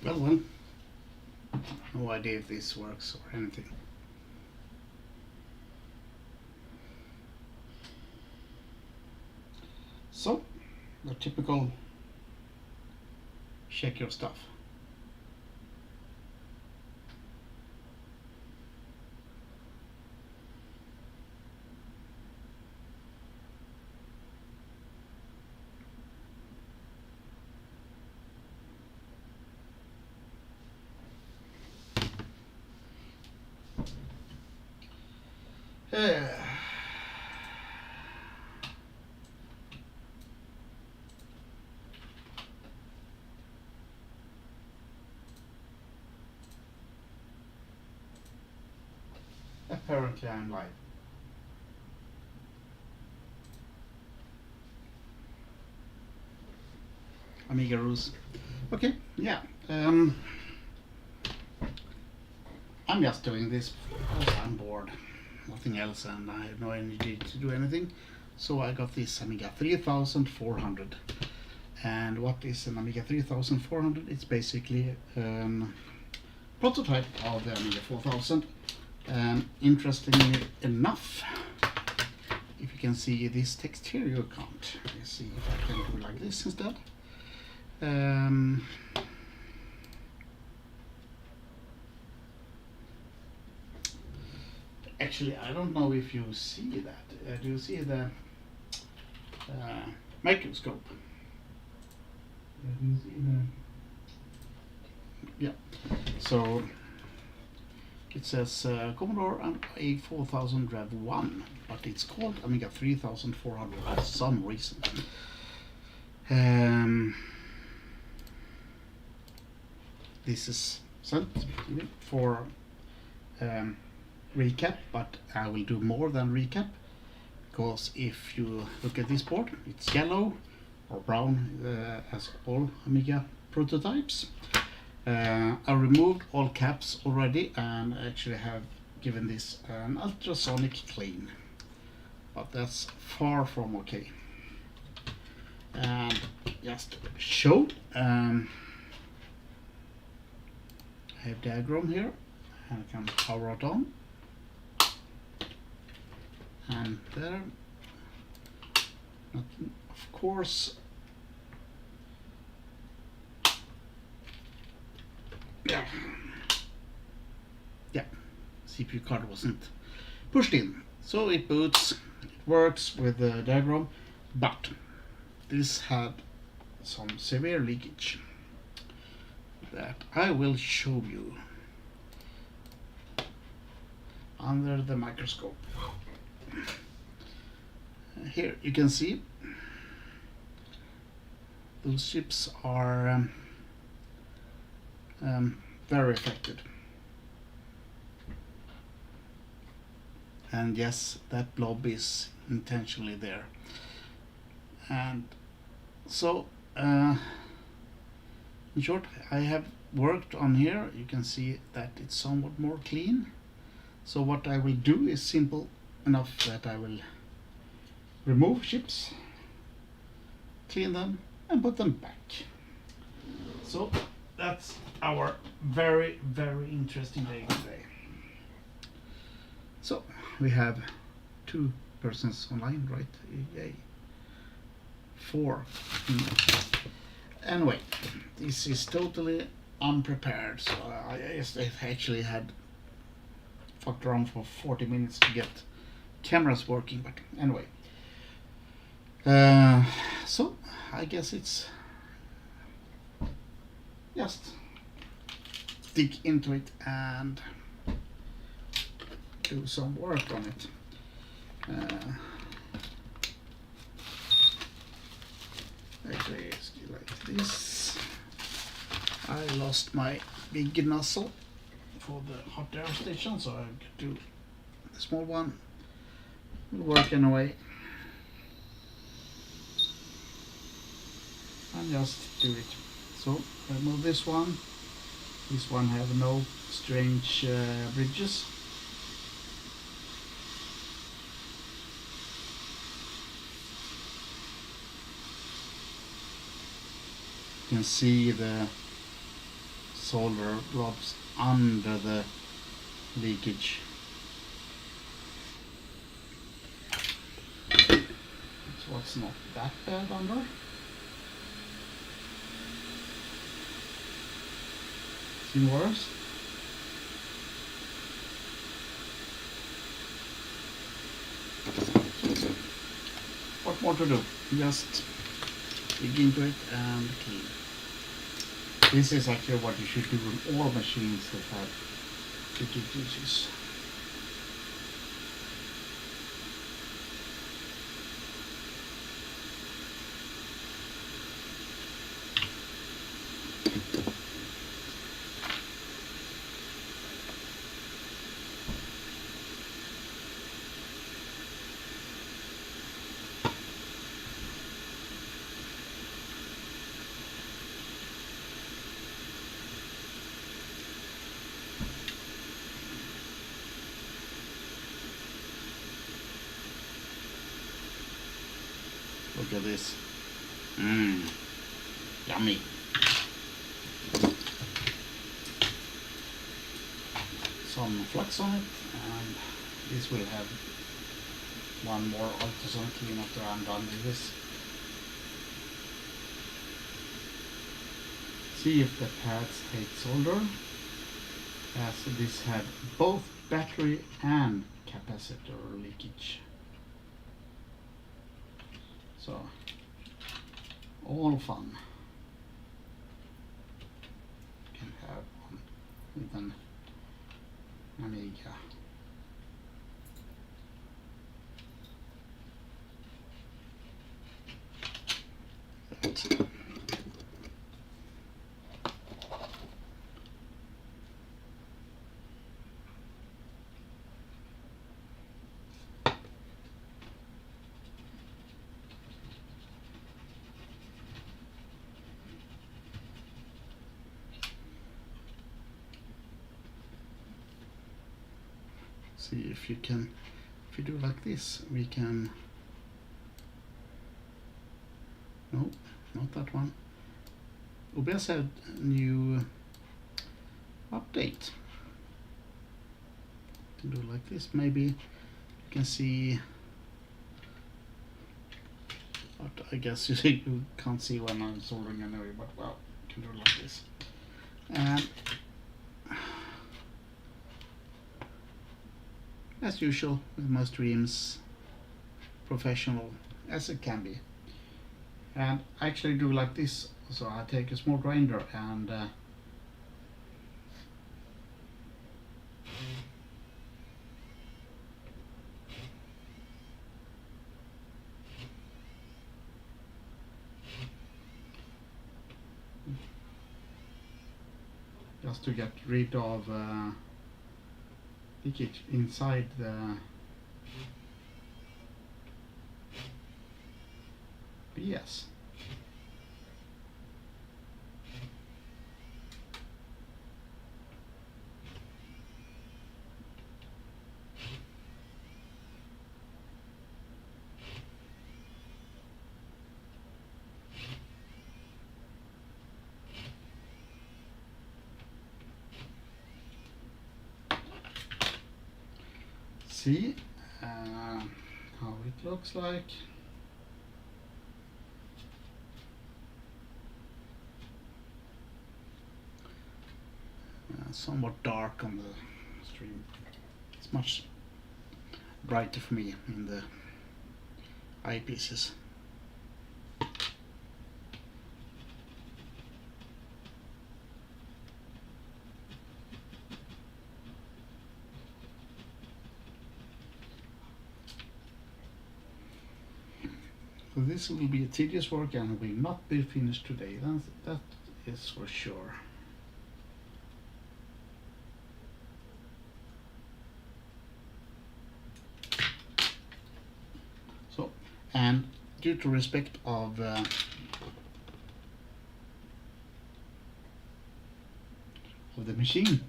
Well, no idea if this works or anything. So, the typical check your stuff. Uh, Apparently I'm live. Amiga rules. Okay, yeah. I'm just doing this because I'm bored. Nothing else, and I have no energy to do anything. So I got this Amiga 3400. And what is an Amiga 3400? It's basically prototype of the Amiga 4000. Interestingly enough, if you can see this text here, you can't. Let's see if I can do like this instead. Actually, I don't know if you see that. Do you see the microscope? Do you see the? Yeah. So it says Commodore Amiga 4000 Rev 1, but it's called Amiga 3400 for some reason. This is sent for recap, but I will do more than recap, because if you look at this board, it's yellow or brown as all Amiga prototypes. I removed all caps already and actually have given this an ultrasonic clean, but that's far from okay. And just to show, I have diagram here, and I can power it on, and there, of course, yeah, CPU card wasn't pushed in, so it boots, it works with the diagram, but this had some severe leakage that I will show you under the microscope. Here you can see those chips are very affected, and yes, that blob is intentionally there. And so in short, I have worked on here. You can see that it's somewhat more clean. So what I will do is simple enough that I will remove chips, clean them, and put them back. So that's our very, very interesting day today. So we have 2 persons online, right? Yay. 4. Anyway, this is totally unprepared, so I actually had fucked around for 40 minutes to get cameras working, but anyway. So I guess it's just dig into it and do some work on it. Actually, it's like this. I lost my big nozzle for the hot air station, so I could do the small one. Will work anyway. And just do it. So remove this one. This one have no strange bridges. You can see the solder drops under the leakage. So it's not that bad under. Seen worse. What more to do? Just dig into it and clean. This is actually what you should do on all machines that have leakage issues. Look at this. Yummy. Some flux on it, and this will have one more ultrasonic clean after I'm done with this. See if the pads take solder, as this had both battery and capacitor leakage. So, all fun you can have with an Amiga. That. See if you can, if you do like this, we can, no, not that one. OBS had a new update. To do like this, maybe you can see, but I guess you can't see when I'm soldering anyway, but well, you can do it like this. And as usual with my streams, professional as it can be. And I actually do like this, so I take a small grinder and just to get rid of leakage inside the BS. See how it looks like. Somewhat dark on the stream. It's much brighter for me in the eyepieces. So this will be a tedious work and will not be finished today, that is for sure. So, and due to respect of the machine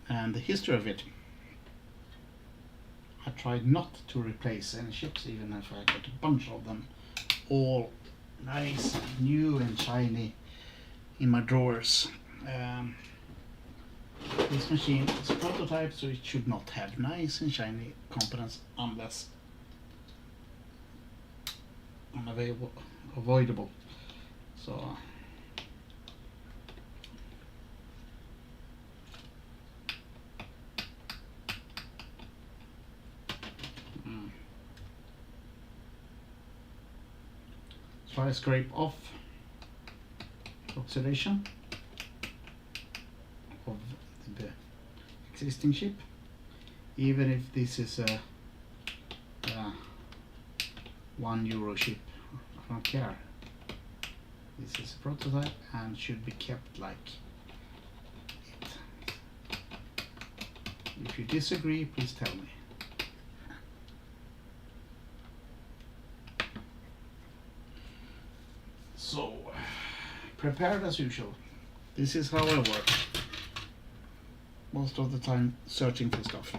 and the history of it, I tried not to replace any chips, even if I got a bunch of them all nice, new and shiny in my drawers. This machine is a prototype, so it should not have nice and shiny components unless unavoidable. So try to scrape off oxidation of the existing chip, even if this is a €1 chip. I don't care. This is a prototype and should be kept like it. If you disagree, please tell me. So, prepared as usual. This is how I work. Most of the time searching for stuff.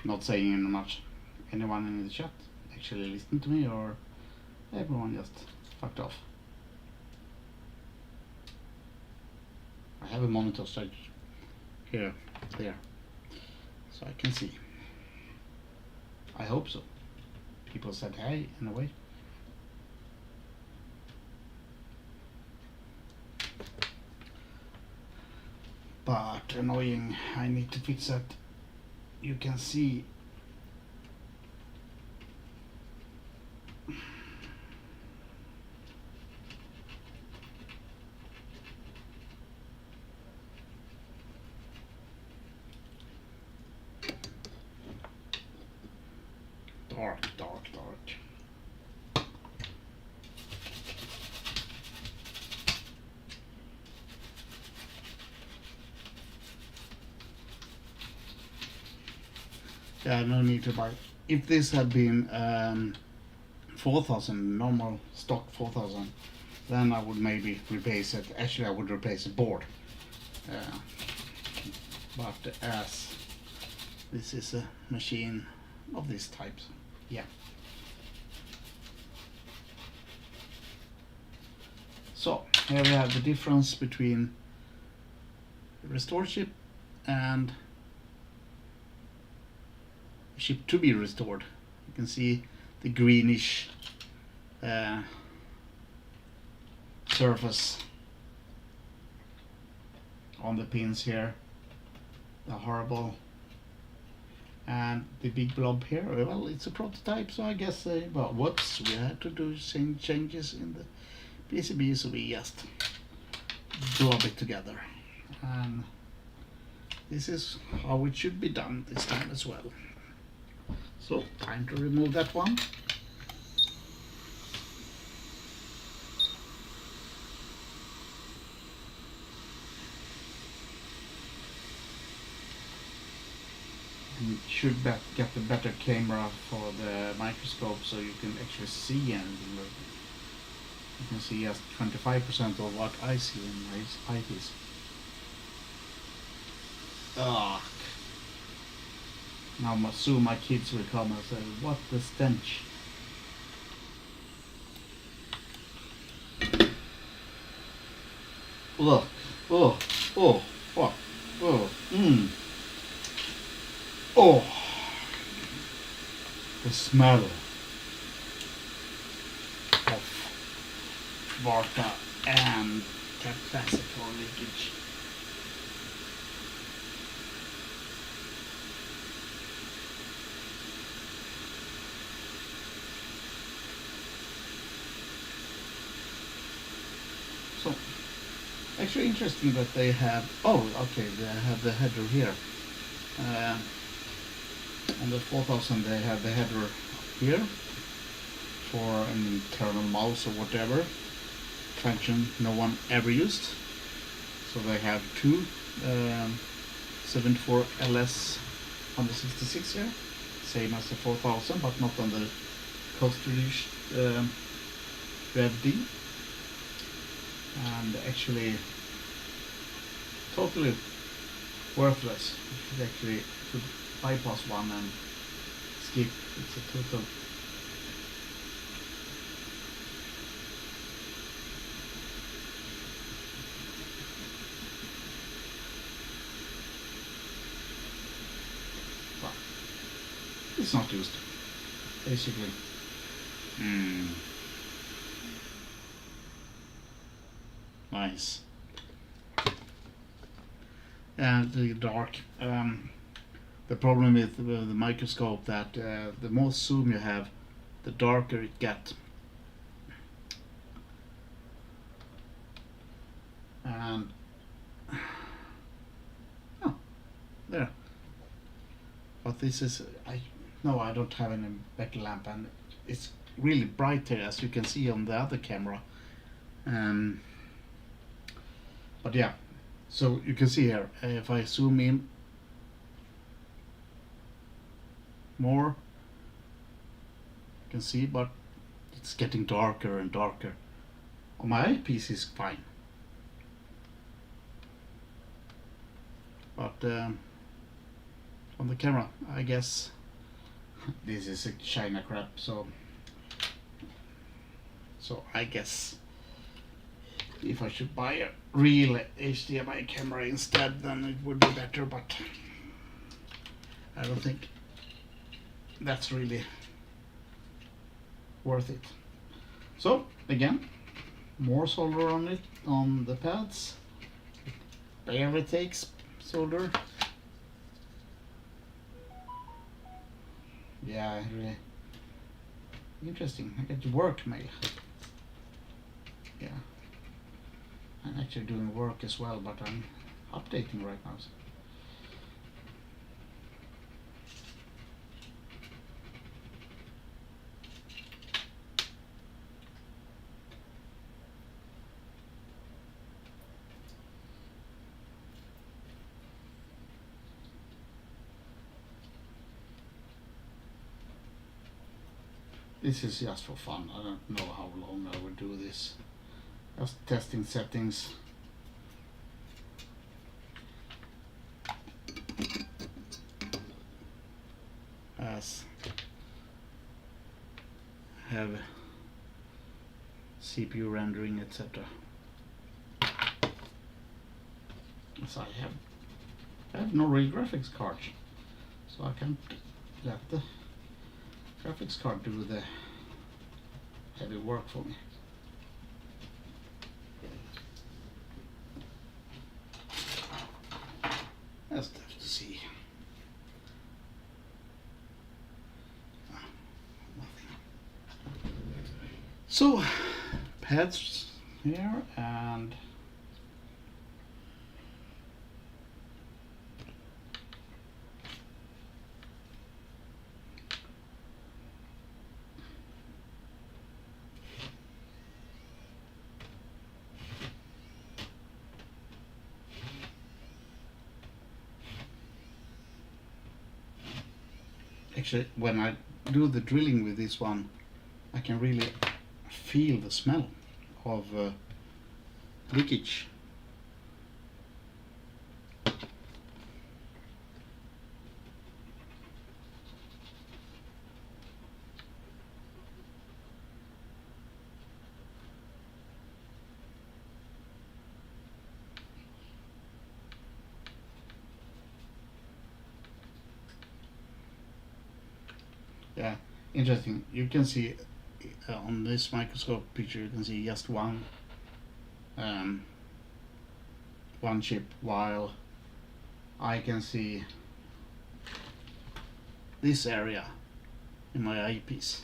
Not saying much. Anyone in the chat actually listened to me, or everyone just fucked off? I have a monitor stage here, there, so I can see. I hope so. People said hey in a way. But annoying, I need to fix that. You can see dark. Yeah, no need to buy. If this had been 4,000, normal stock 4,000, then I would maybe replace it. Actually, I would replace the board. But as this is a machine of this type, yeah. So here we have the difference between the restored chip and chip to be restored. You can see the greenish surface on the pins here, the horrible, and the big blob here. Well, it's a prototype, so I guess well, whoops, we had to do some changes in the PCB, so we just blob it together, and this is how it should be done this time as well. So, time to remove that one. You should get a better camera for the microscope so you can actually see anything. You can see just 25% of what I see in my eyepiece. Ugh. Now soon my kids will come and say, what the stench? Look. Oh. Fuck. Oh. The smell of water and capacitor leakage. So, actually interesting that they have, oh okay, they have the header here. On the 4000 they have the header here for an internal mouse or whatever function no one ever used. So they have two 74 LS 166 here, same as the 4000, but not on the cost-reduced Rev D. And actually totally worthless. You should actually bypass one and skip. It's a total it's not used basically. Nice. And the dark. The problem with the microscope that the more zoom you have, the darker it gets. And oh, there. But this is I don't have any back lamp, and it's really bright here as you can see on the other camera. But yeah, so you can see here if I zoom in more, you can see, but it's getting darker and darker. On my eyepiece is fine, but on the camera, I guess this is a China crap. So I guess if I should buy a real HDMI camera instead, then it would be better. But I don't think that's really worth it. So again, more solder on it, on the pads. It barely takes solder. Yeah, really interesting. I get work mail. Yeah, I'm actually doing work as well, but I'm updating right now. So. This is just for fun. I don't know how long I will do this. Just testing settings. As have CPU rendering, etc. So I have no real graphics card, so I can't let the graphics card do the heavy work for me. Just have to see. Nothing. So pads here, and actually when I do the drilling with this one, I can really feel the smell of leakage. Yeah, interesting. You can see on this microscope picture, you can see just one chip, while I can see this area in my eyepiece.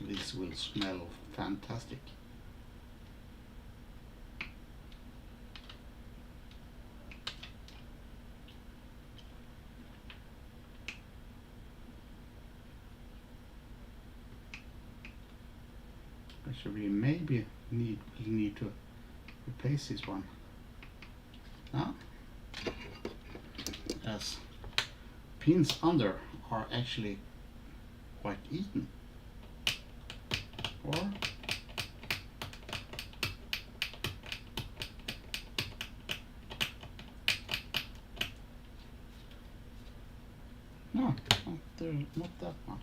this will smell fantastic. Actually, we maybe need to replace this one now, as pins under are actually quite eaten. Or no, not that much.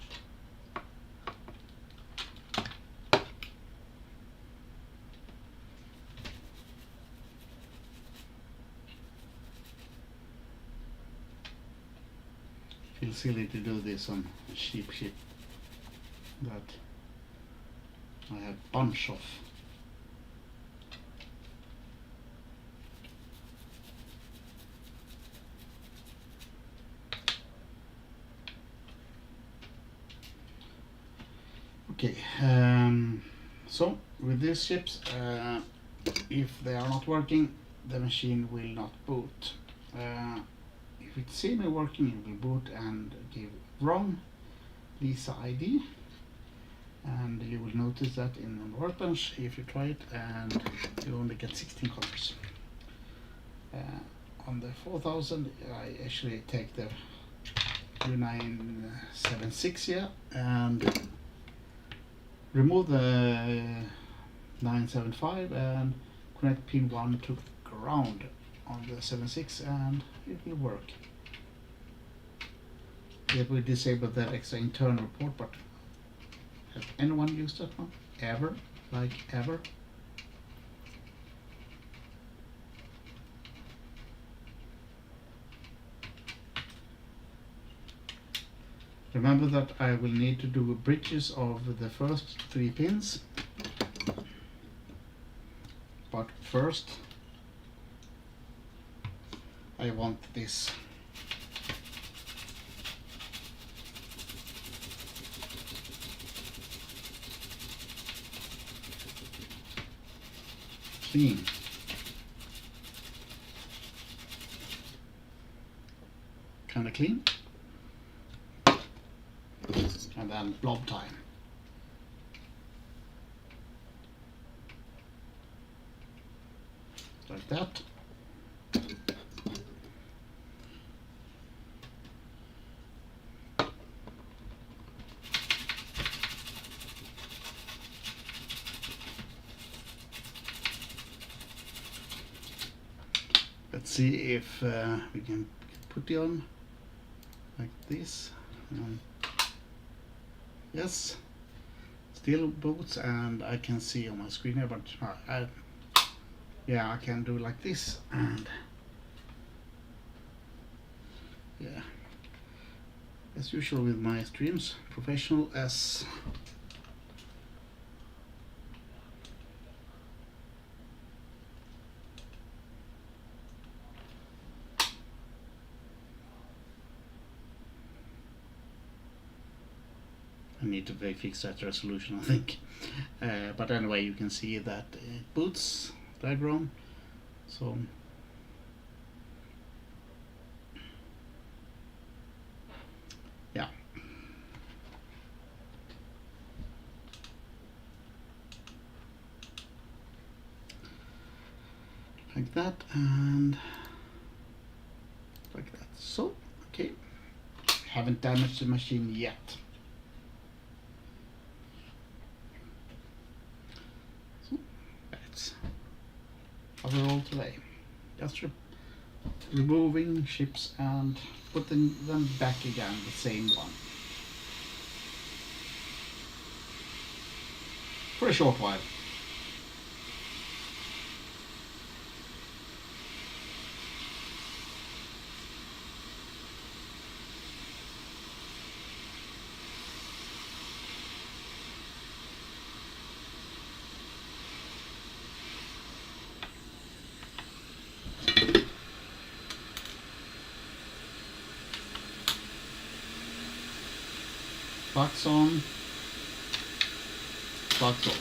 Feels silly to do this on a cheap ship that I have a bunch of. Okay, so with these ships, if they are not working, the machine will not boot. If it's semi-working, it will boot and give wrong Lisa ID, and you will notice that in the workbench if you try it, and you only get 16 colors. On the 4000, I actually take the U976 here and remove the 975 and connect pin 1 to ground on the 76, and it will work. It will disable that extra internal port, but has anyone used that one? Ever? Like ever? Remember that I will need to do bridges of the first 3 pins. But first I want this. Clean. Kind of clean. And then blob time. Like that. Let's see if we can put it on like this. Yes, still boots, and I can see on my screen here, but yeah, I can do like this, and yeah, as usual with my streams, professional as I need to fix that resolution, I think. But anyway, you can see that it boots diagram. So yeah. Like that and like that. So, okay. Haven't damaged the machine yet. Overall today, just removing ships and putting them back again, the same one, for a short while. Box on. That's all.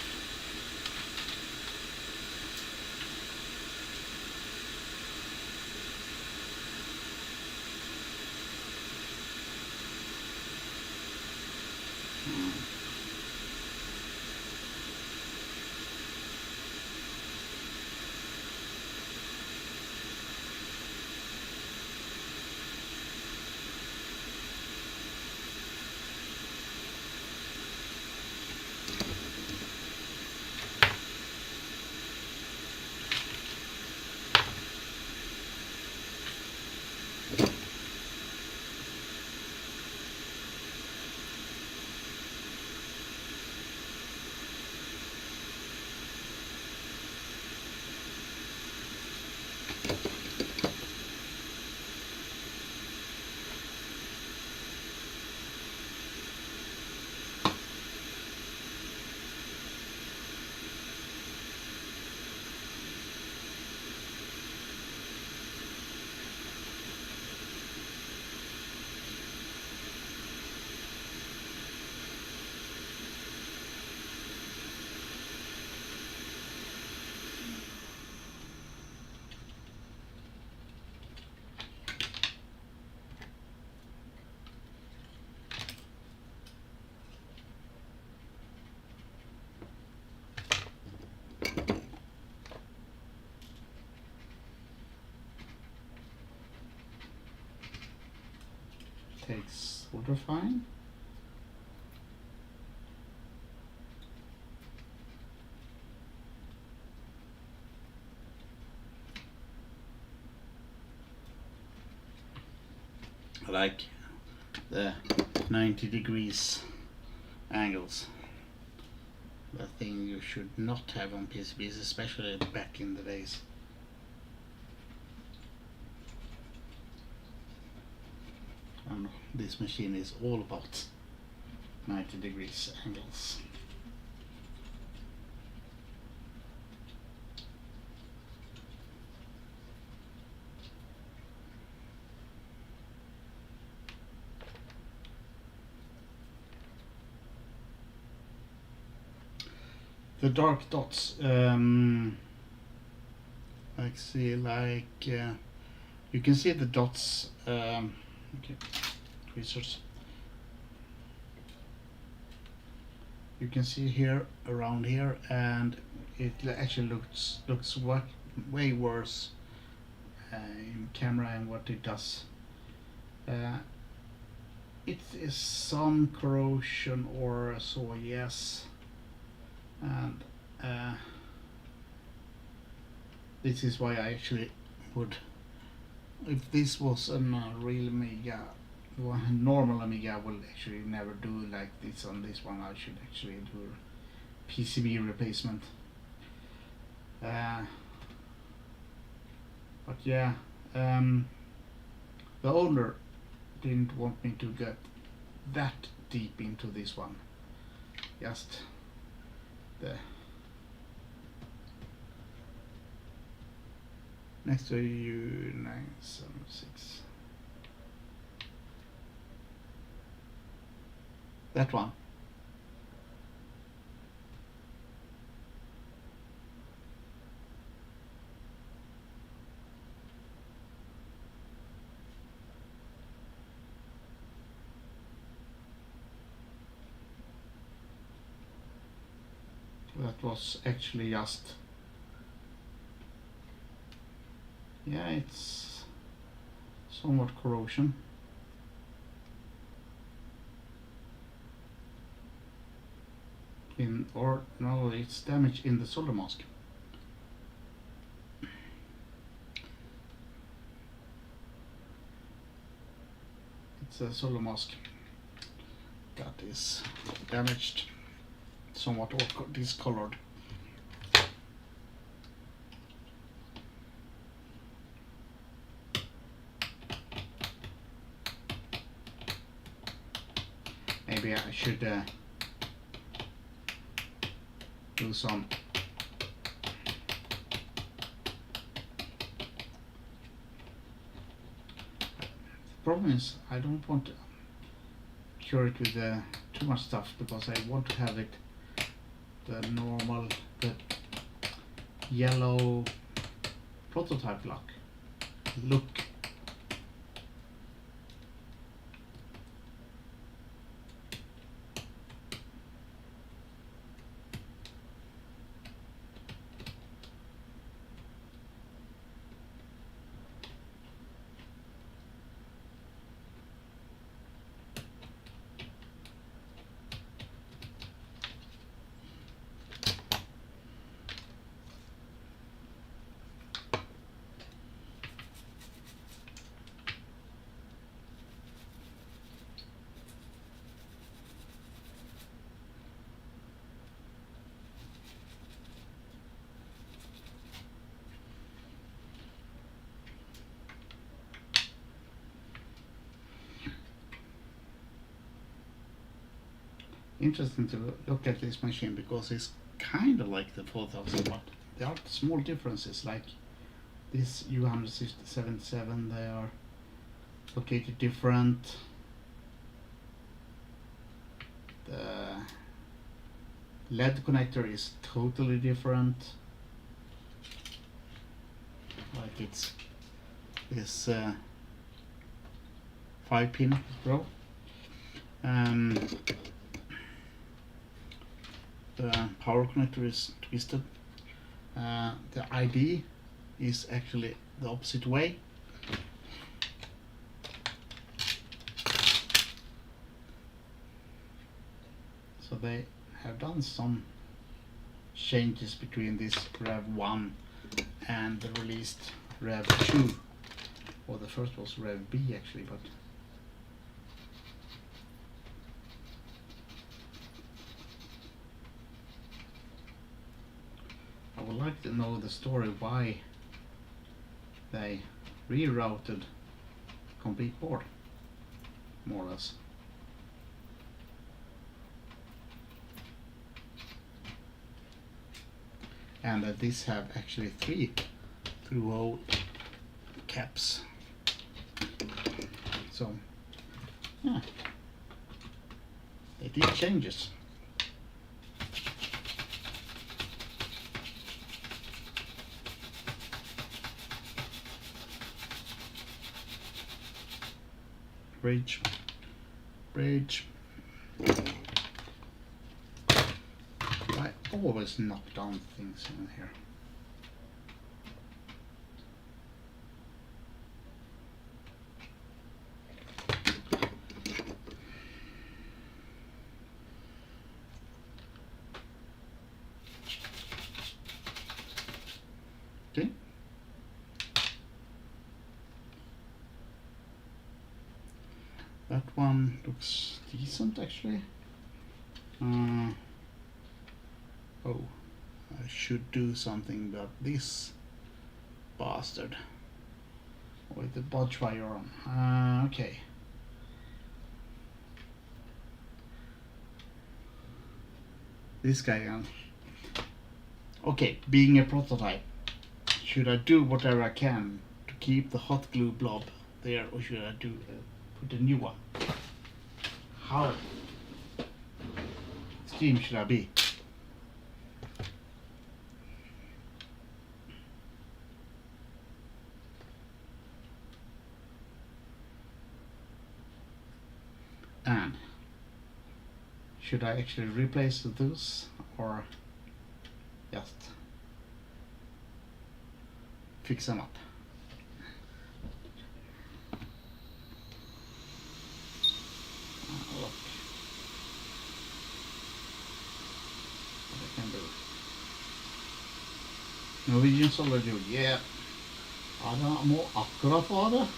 Takes solder fine. I like the 90 degrees angles. The thing you should not have on PCBs, especially back in the days. And this machine is all about 90 degrees angles. The dark dots, you can see the dots. Okay, tweezers. You can see here, around here, and it actually looks way worse in camera and what it does. It is some corrosion or so, yes. And this is why I actually would, if this was a real Amiga, normal Amiga, I will actually never do like this on this one. I should actually do a PCB replacement. But yeah, the owner didn't want me to get that deep into this one. Just the next to U976. That one. That was actually just, yeah, it's somewhat corrosion. Or no, it's damage in the solder mask. It's a solder mask that is damaged, somewhat discolored. Maybe I should do some the problem is I don't want to cure it with too much stuff, because I want to have it the normal, the yellow prototype look. Interesting to look at this machine because it's kind of like the 4000, but there are small differences. Like this U177, they are located different. The LED connector is totally different. Like it's this 5-pin row. The power connector is twisted. The ID is actually the opposite way. So they have done some changes between this Rev 1 and the released Rev 2. Or the first was Rev B actually, but I would like to know the story why they rerouted complete board, more or less. And that these have actually 3 through-hole caps. So, yeah, they did changes. Bridge. I always knock down things in here. Okay. That one looks decent actually. Oh, I should do something about this bastard with the budge wire on. Okay. This guy on. Okay, being a prototype, should I do whatever I can to keep the hot glue blob there, or should I do put a new one? How extreme should I be? And should I actually replace those or just fix them up? Look what I can do. Norwegian solder glue, yeah. Jag må akkurat vara det.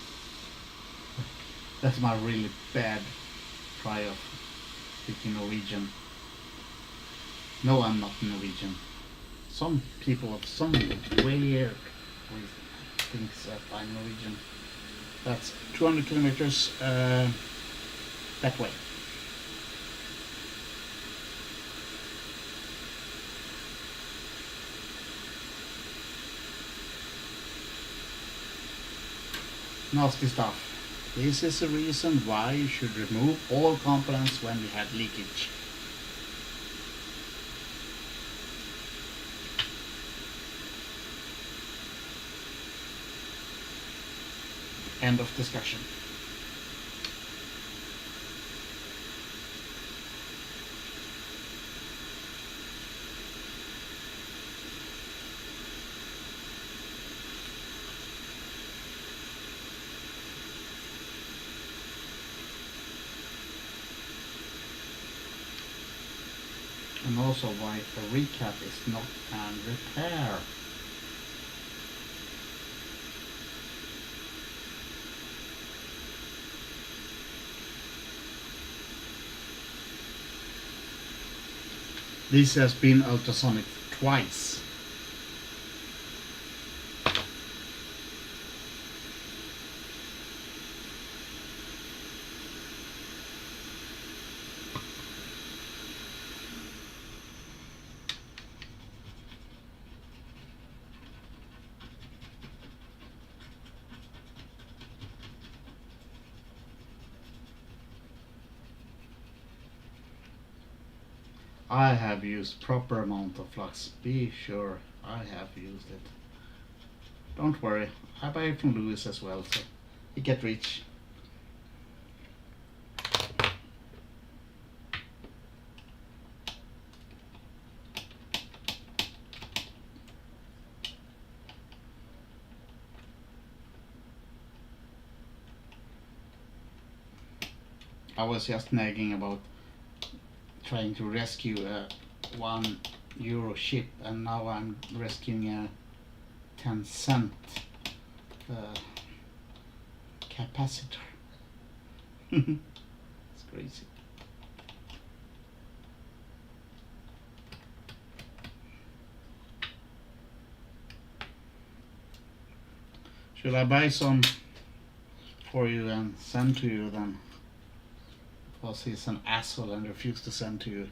That's my really bad try of speaking Norwegian. No, I'm not Norwegian. Some people have some weird things that I'm Norwegian. That's 200 kilometers that way. Nasty stuff. This is the reason why you should remove all components when you have leakage. End of discussion. And also why a recap is not an repair. This has been ultrasonic twice. I have used proper amount of flux. Be sure I have used it. Don't worry, I buy it from Lewis as well, so you get rich. I was just nagging about trying to rescue a €1 ship, and now I'm rescuing a 10-cent capacitor. It's crazy. Should I buy some for you and send to you then? Because he's an asshole and refused to send to you.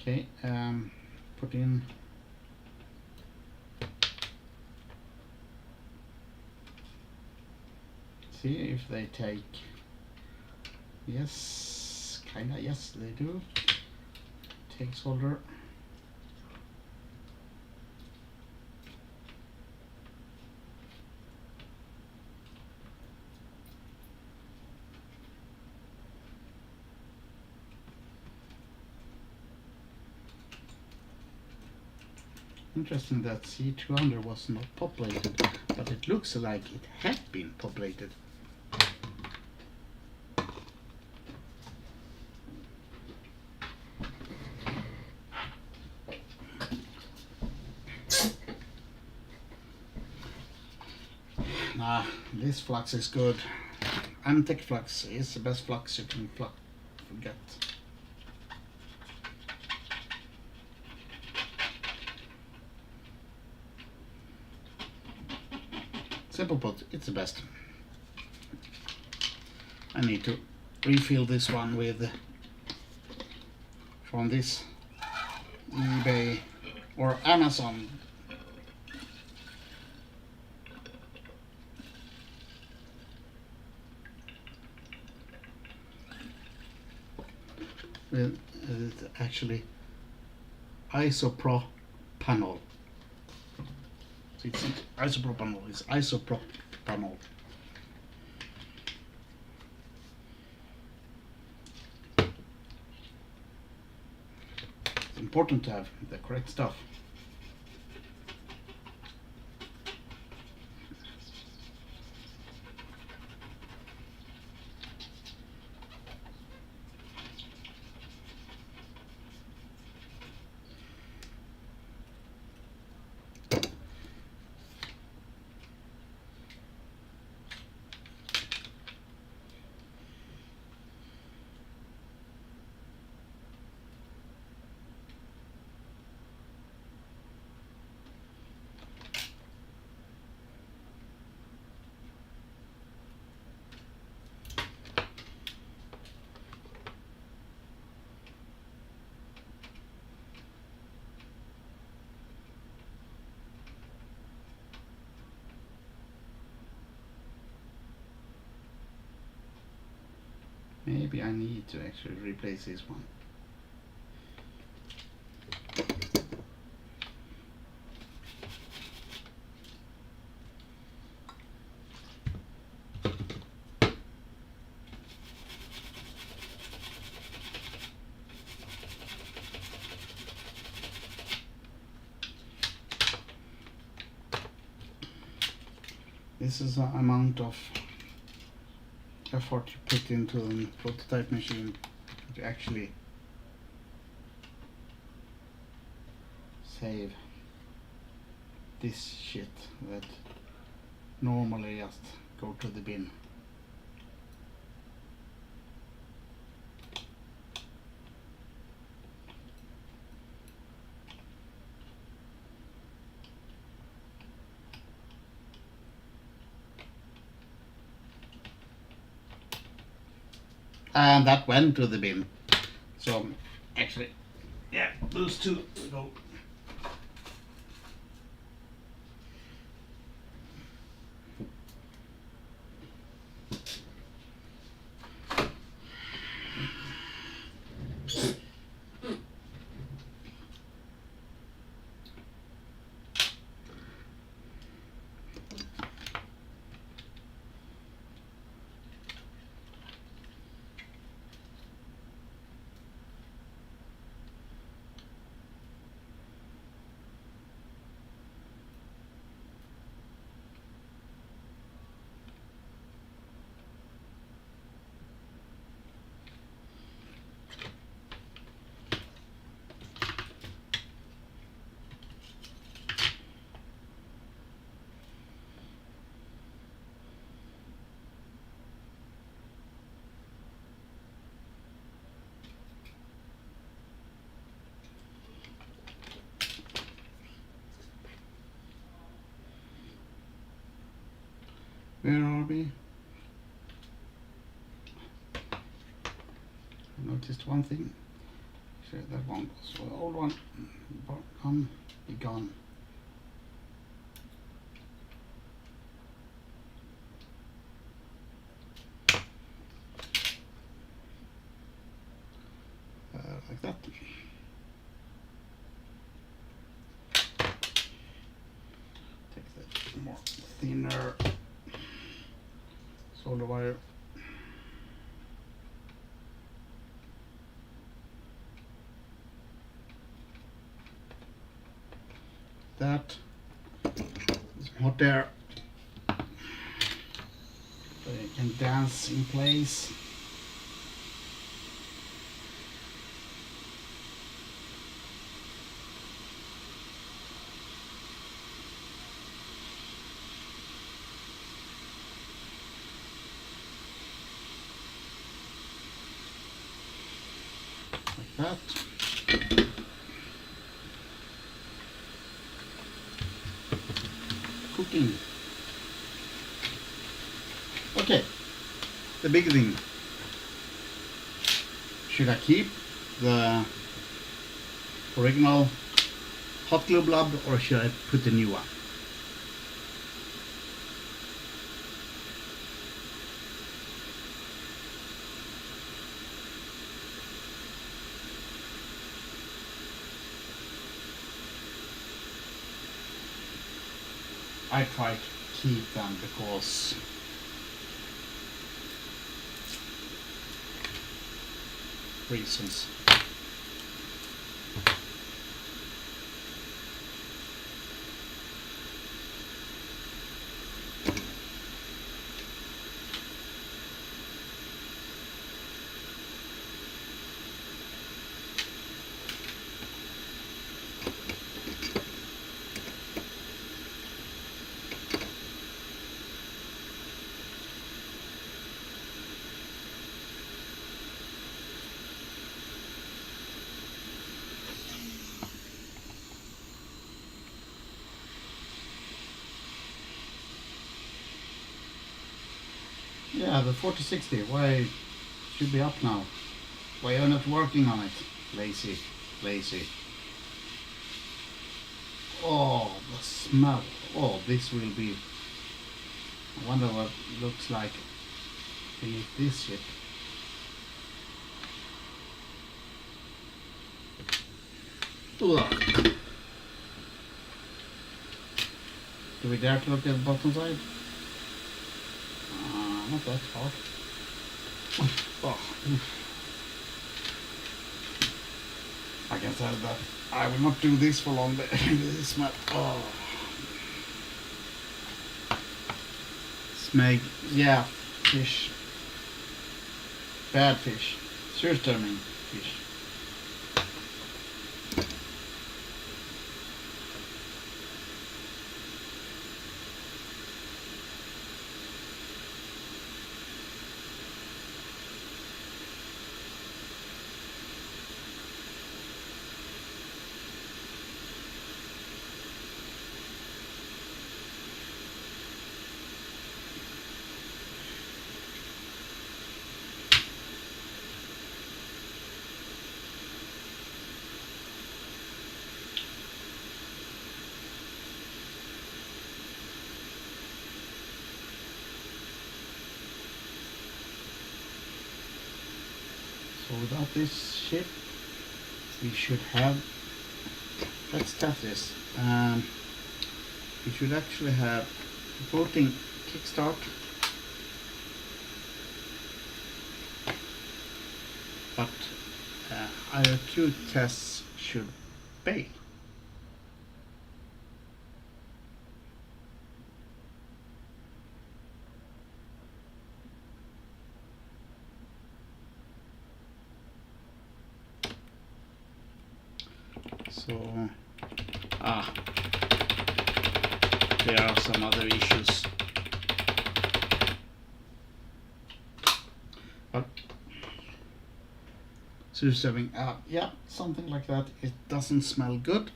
Okay, put in see if they take. Yes, kinda, yes they do. Take solder. Interesting that C200 was not populated, but it looks like it had been populated. Nah, this flux is good. Antec flux is the best flux you can get. Simple put, it's the best. I need to refill this one with from this eBay or Amazon. With actually isopropanol. So it's not isopropanol, it's isopropanol. It's important to have the correct stuff. Maybe I need to actually replace this one. This is the amount of effort you put into the prototype machine to actually save this shit that normally just go to the bin. And that went to the bin. So actually, yeah, those two go. Where are we? I noticed one thing. Sure, that one goes for the old one. Be gone. Like that. Take the more thinner solder wire. That is hot air, so it can dance in place. Like that. Cooking. Okay, the big thing. Should I keep the original hot glue blob or should I put the new one? I try to keep them because reasons. Yeah, the 4060, why should be up now? Why are you not working on it? Lazy, lazy. Oh, the smell. Oh, this will be... I wonder what it looks like beneath this shit. Ugh. Do we dare to look at the bottom side? Not that hard. Oh. I can tell that I will not do this for long. This smell. Oh. Smeg. Yeah. Fish. Bad fish. Surströmming fish. So without this ship, we should have, let's test this. We should actually have floating kickstart, but IRQ tests should fail. So, there are some other issues. But surströmming, yeah, something like that. It doesn't smell good.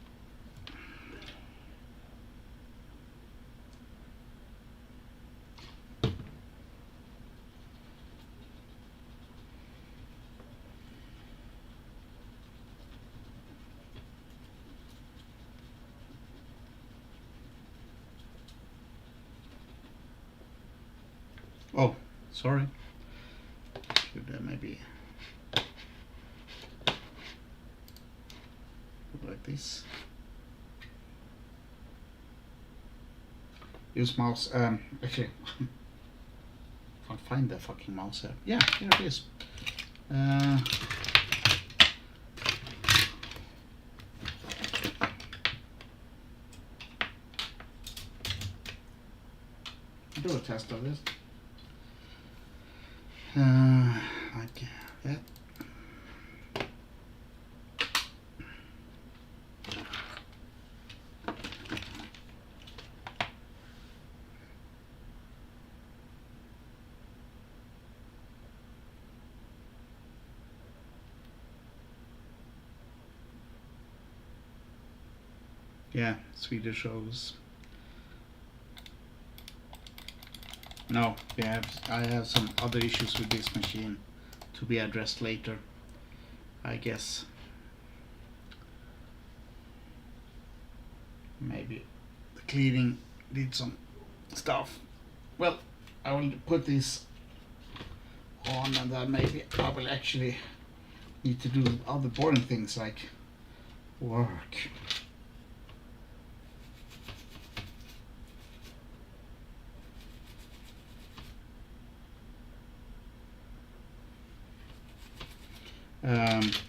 Oh, sorry. Should maybe like this. Use mouse. Actually, can't find the fucking mouse here. Yeah, here it is. Do a test of this. Like that. Yeah, Swedish shows. No, I have some other issues with this machine to be addressed later, I guess. Maybe the cleaning did some stuff. Well, I will put this on, and then maybe I will actually need to do other boring things like work.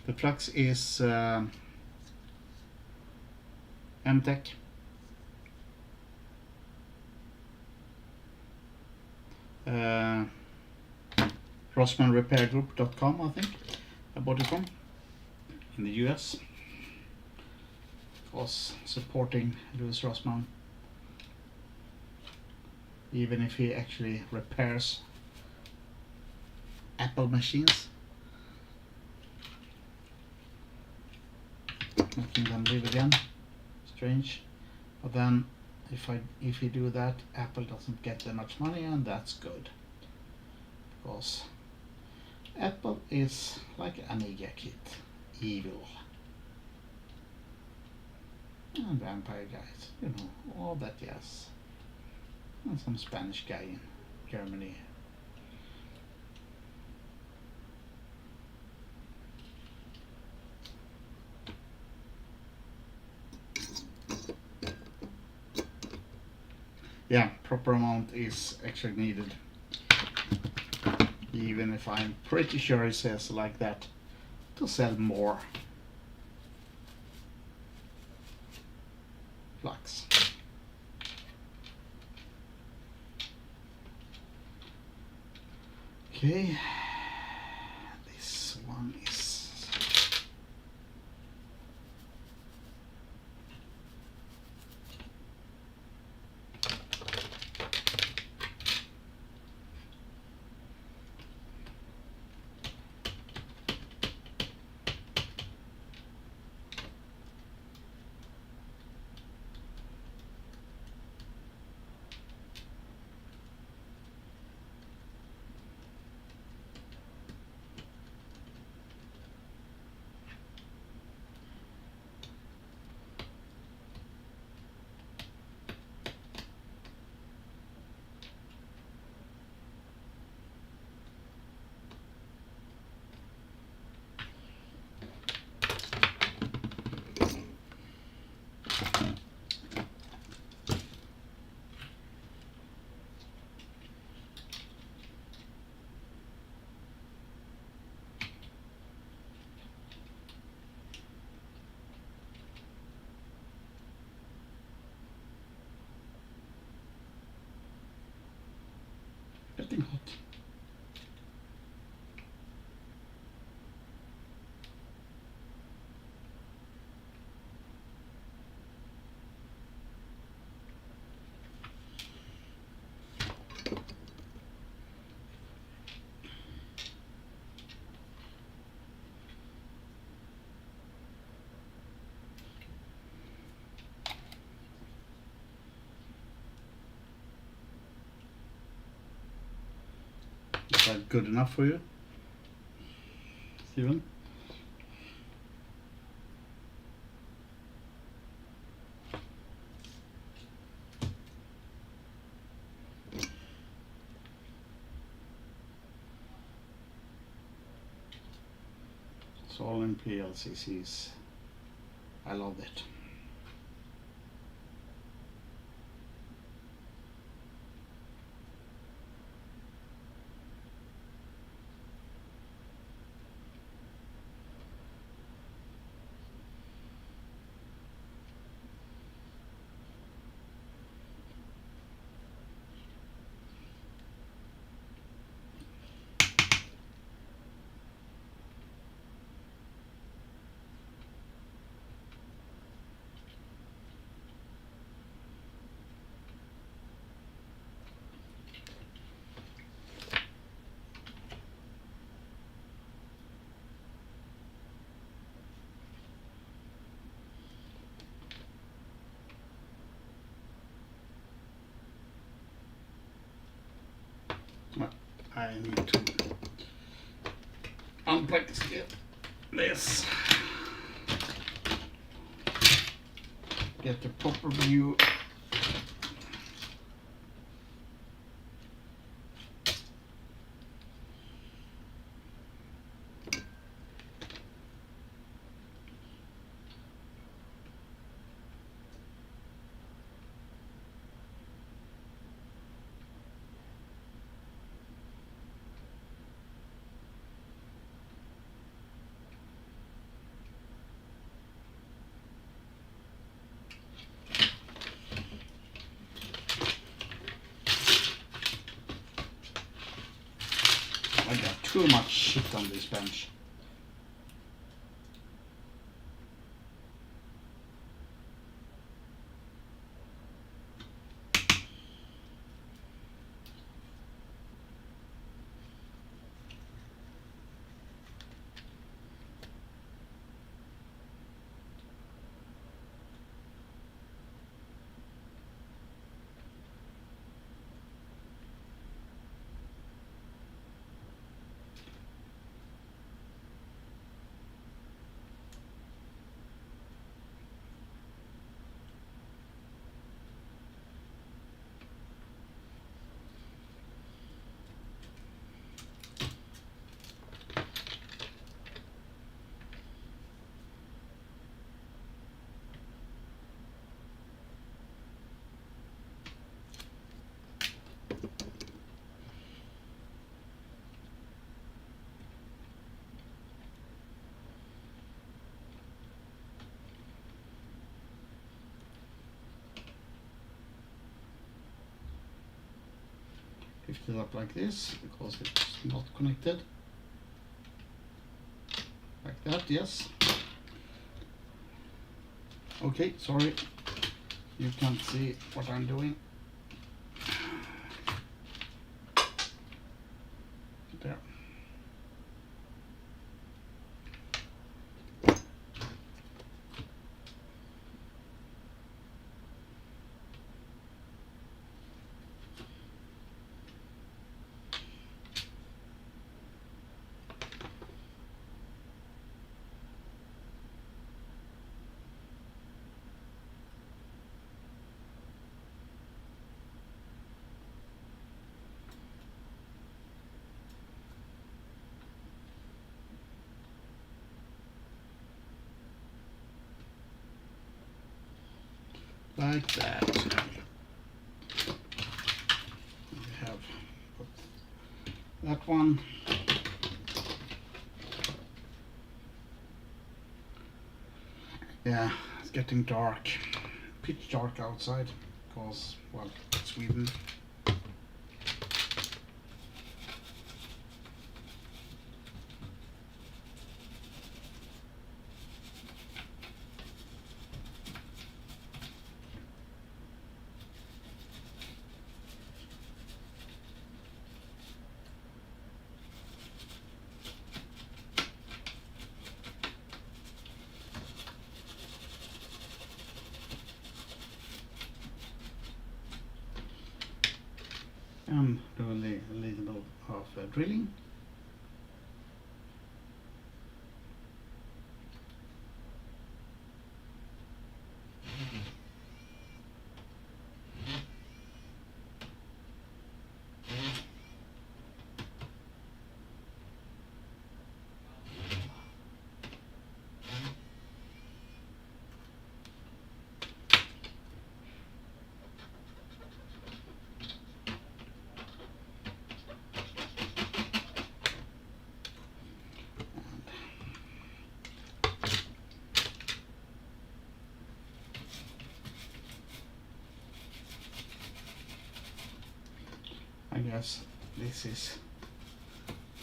The flux is MTech. RossmanRepairGroup.com, I think I bought it from, in the US. Was supporting Louis Rossmann, even if he actually repairs Apple machines, making them live again. Strange. But then if you do that, Apple doesn't get that much money, and that's good, because Apple is like Amiga kit, evil, and vampire guys, you know, all that jazz, and some Spanish guy in Germany. yeah, proper amount is actually needed. Even if I'm pretty sure it says like that to sell more flux. Okay, this one is getting hot. Is that good enough for you, Steven? It's all in PLCCs. I love it. I need to unplug this. Get the proper view. I got too much shit on this bench. lift it up like this because it's not connected. Like that, yes. Okay, sorry, you can't see what I'm doing. There. Like that. We have that one. Yeah, it's getting dark, pitch dark outside because, well, Sweden. And do a little of drilling. I guess this is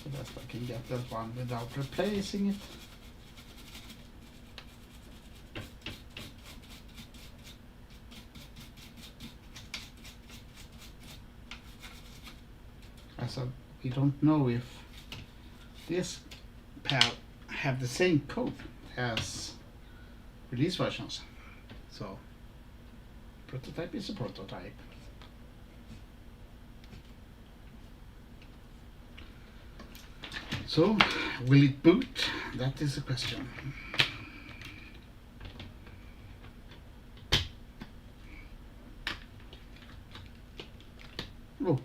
the best I can get that one without replacing it. As we don't know if this pad have the same code as release versions. So prototype is a prototype. So, will it boot? That is the question. Oh.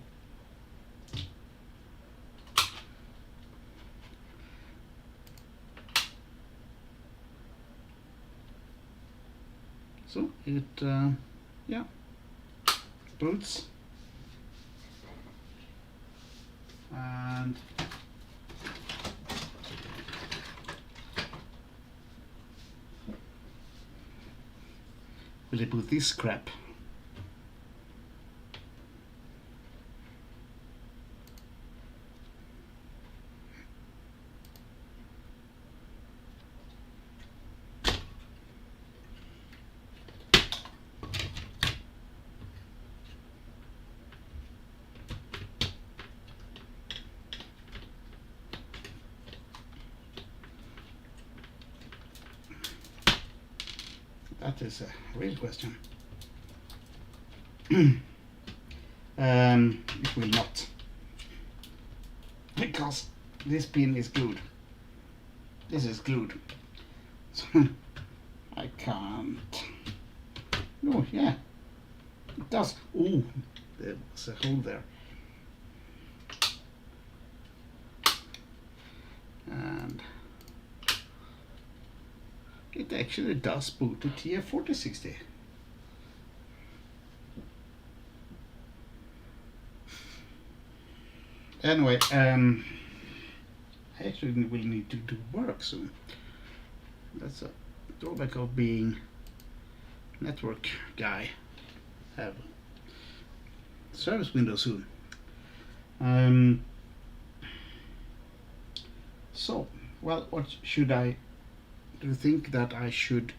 So, it, yeah, boots. And will it boot this crap? That is a real question. It will not, because this pin is glued. This is glued, so I can't. Oh yeah, it does. Oh, there was a hole there, and it actually does boot to TF4060. Anyway, I actually will need to do work soon. That's a drawback of being network guy. Have service window soon. So, well, what should I do? You think that I should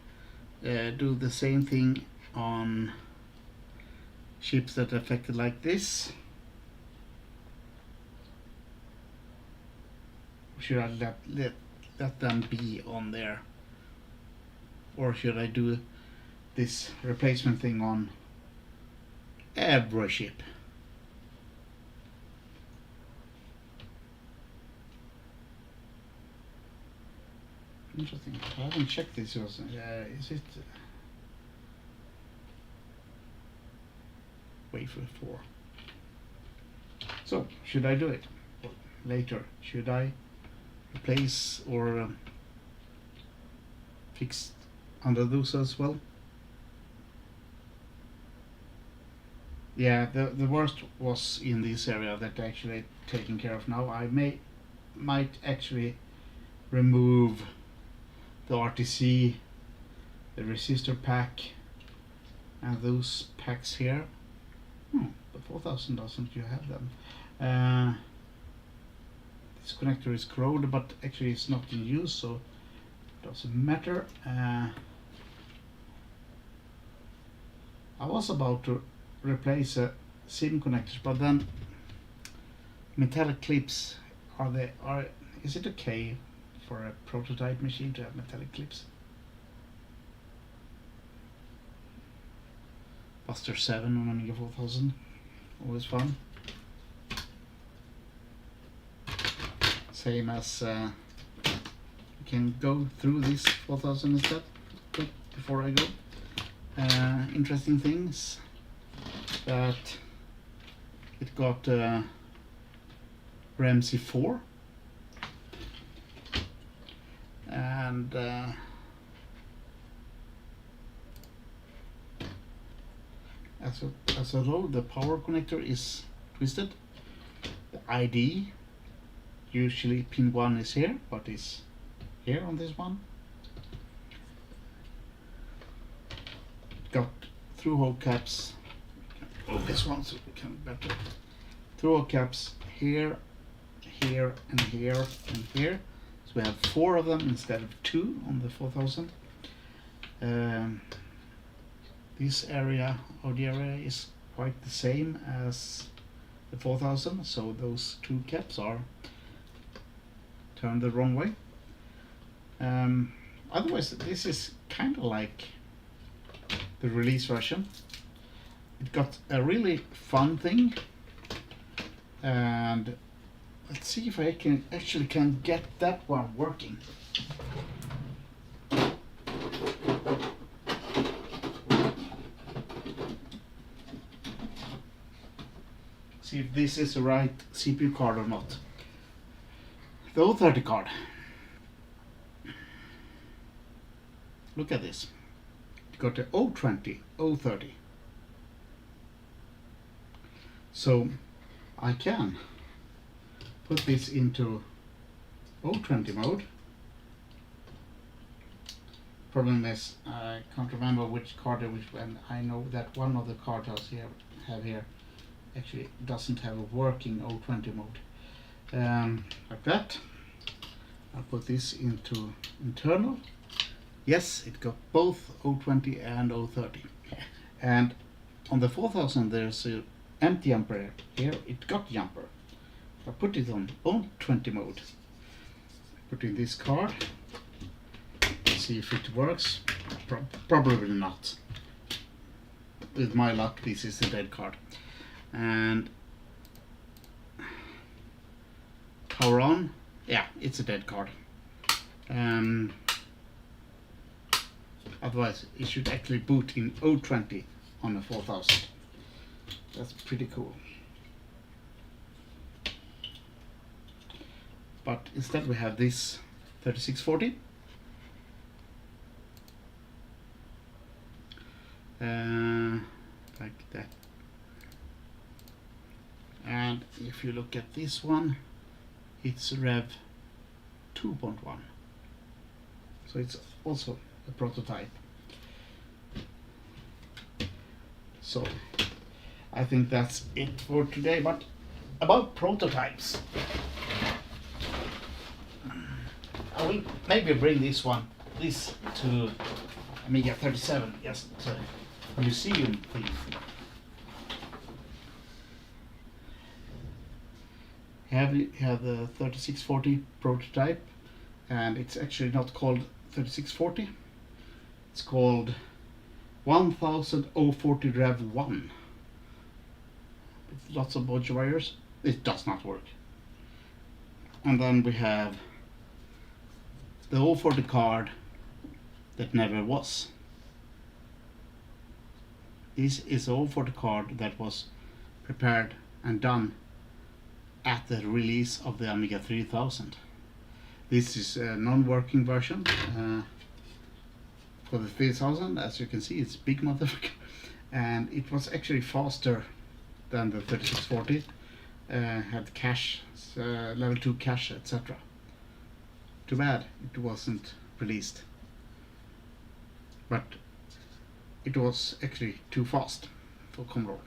do the same thing on ships that are affected like this? Or should I let them be on there? Or should I do this replacement thing on every ship? Interesting. I haven't checked this. Is it wafer 4? So should I do it later? Should I replace or fix under those as well? Yeah, the worst was in this area that actually taken care of now. I might actually remove the RTC, the resistor pack, and those packs here. The 4000 doesn't you have them? This connector is corroded, but actually it's not in use, so it doesn't matter. I was about to replace a SIM connectors, but then metallic clips is it okay for a prototype machine to have metallic clips? Buster 7 on Amiga 4000, always fun. Same as we can go through this 4000 instead quick before I go. Interesting things that it got RMC 4 and as a rule the power connector is twisted. The ID, usually pin 1 is here, but is here on this one. Got through-hole caps. This one, so we can better. Through-hole caps here, here, and here, and here. So we have 4 of them instead of 2 on the 4000. This area of the area is quite the same as the 4000, so those 2 caps are turned the wrong way. Otherwise, this is kind of like the release version. It got a really fun thing, and let's see if I can actually get that one working. See if this is the right CPU card or not. The 030 card. Look at this. It got the 020, 030. So I can put this into 020 mode. Problem is I can't remember which card which one. I know that one of the cards I have here actually doesn't have a working 020 mode. Like that. I'll put this into internal. Yes, it got both 020 and 030. And on the 4000 there's a empty jumper here. It got jumper. I put it on 020 mode. Put in this card. See if it works. Probably not. With my luck, this is a dead card. And power on. Yeah, it's a dead card. Otherwise, it should actually boot in 020 on a 4000. That's pretty cool. But instead we have this 3640. Like that. And if you look at this one, it's Rev 2.1. So it's also a prototype. So I think that's it for today, but about prototypes, I will maybe bring this to Amiga 37, just a museum thing. Have the 3640 prototype, and it's actually not called 3640. It's called 1040 Rev 1. With lots of bodge wires. It does not work. And then we have the 040 card that never was. This is a 040 card that was prepared and done at the release of the Amiga 3000. This is a non-working version for the 3000. As you can see, it's a big motherfucker, and it was actually faster than the 3640. Had cache, level 2 cache, etc. Too bad it wasn't released, but it was actually too fast for Commodore.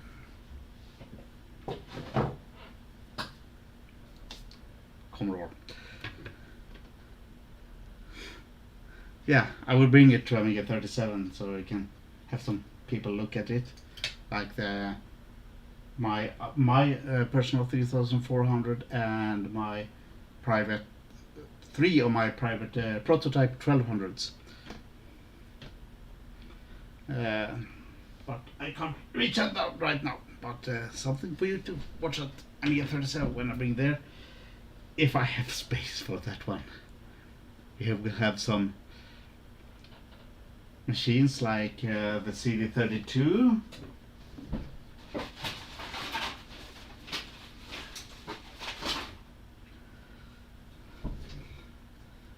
Yeah, I will bring it to Amiga 37 so we can have some people look at it, like my personal 3400 and my private three of my private prototype 1200s. But I can't reach out right now. But something for you to watch at Amiga 37 when I bring there, if I have space for that one. We will have some machines like the CD32.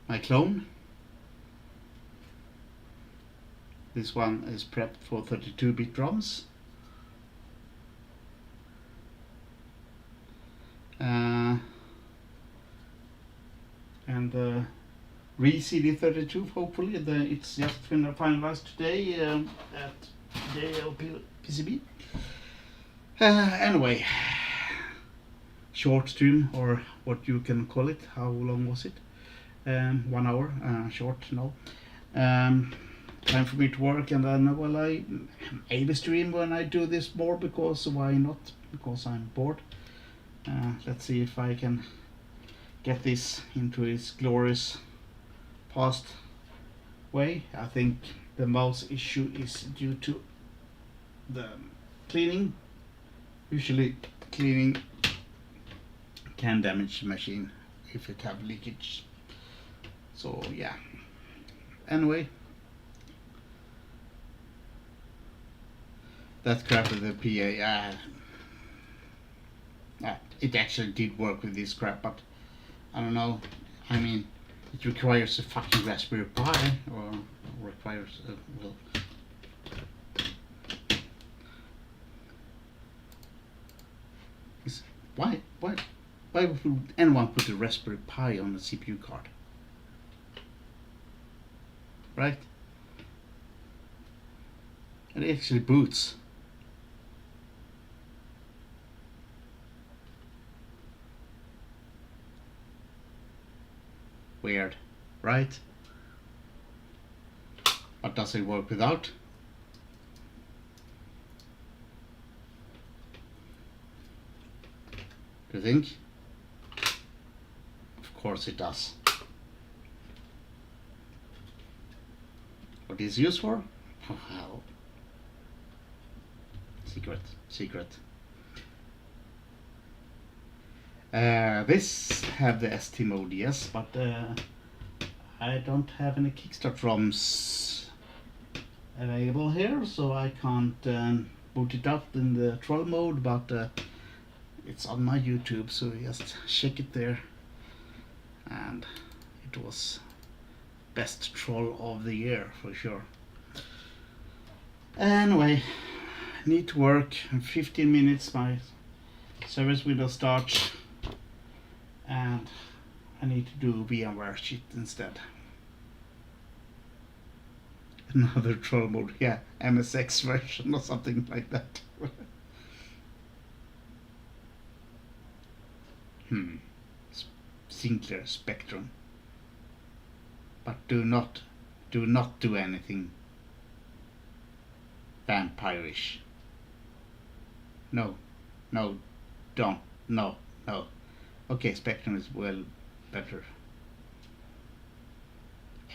My clone. This one is prepped for 32-bit drums. And the re-CD32, hopefully. It's just finalized today at JLPCB. Anyway, short stream, or what you can call it. How long was it? 1 hour. Short, no. Time for me to work, and then I maybe stream when I do this more, because why not? Because I'm bored. Let's see if I can get this into its glorious past way. I think the mouse issue is due to the cleaning. Usually cleaning can damage the machine if it have leakage. So yeah. Anyway, that crap with the PA, it actually did work with this crap, but I don't know. I mean, it requires a fucking Raspberry Pi, or requires well. Why would anyone put a Raspberry Pi on a CPU card? Right? It actually boots. Weird, right? But does it work without? Do you think? Of course it does. What is it used for? Oh, hell. Secret. This have the ST mode, yes, but I don't have any Kickstart ROMs available here, so I can't boot it up in the troll mode, but it's on my YouTube, so just check it there. And it was best troll of the year for sure. Anyway, need to work. In 15 minutes my service window starts, and I need to do VMware shit instead. Another troll mode, yeah, MSX version or something like that. Sinclair Spectrum. But do not do anything vampirish. No, don't, no. Okay, Spectrum is well better.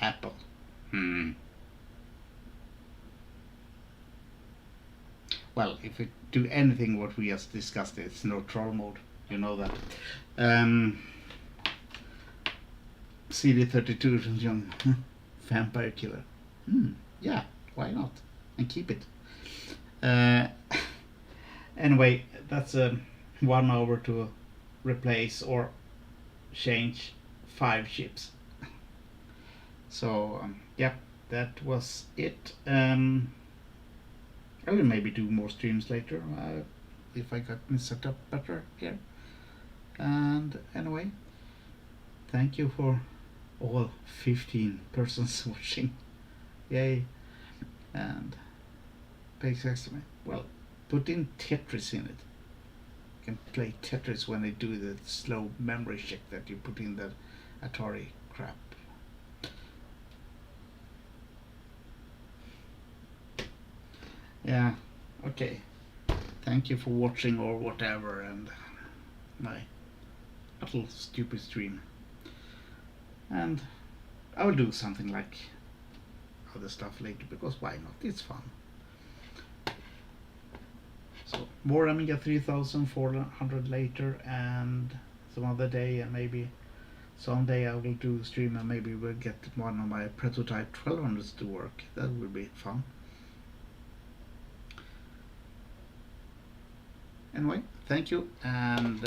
Apple. Well, if we do anything what we just discussed, it's no troll mode. You know that. CD32 young vampire killer. Yeah, why not? And keep it. Anyway, that's 1 hour to replace or change 5 chips. So yeah, that was it. I will maybe do more streams later if I got me set up better here. And anyway, thank you for all 15 persons watching. Yay. And pay estimate. Well, put in Tetris in it. You can play Tetris when they do the slow memory check that you put in that Atari crap. Yeah, okay. Thank you for watching or whatever, and my little stupid stream. And I will do something like other stuff later, because why not? It's fun. So more Amiga 3400 later, and some other day, and maybe someday I will do a stream and maybe we'll get one of my prototype 1200s to work. That would be fun. Anyway, thank you, and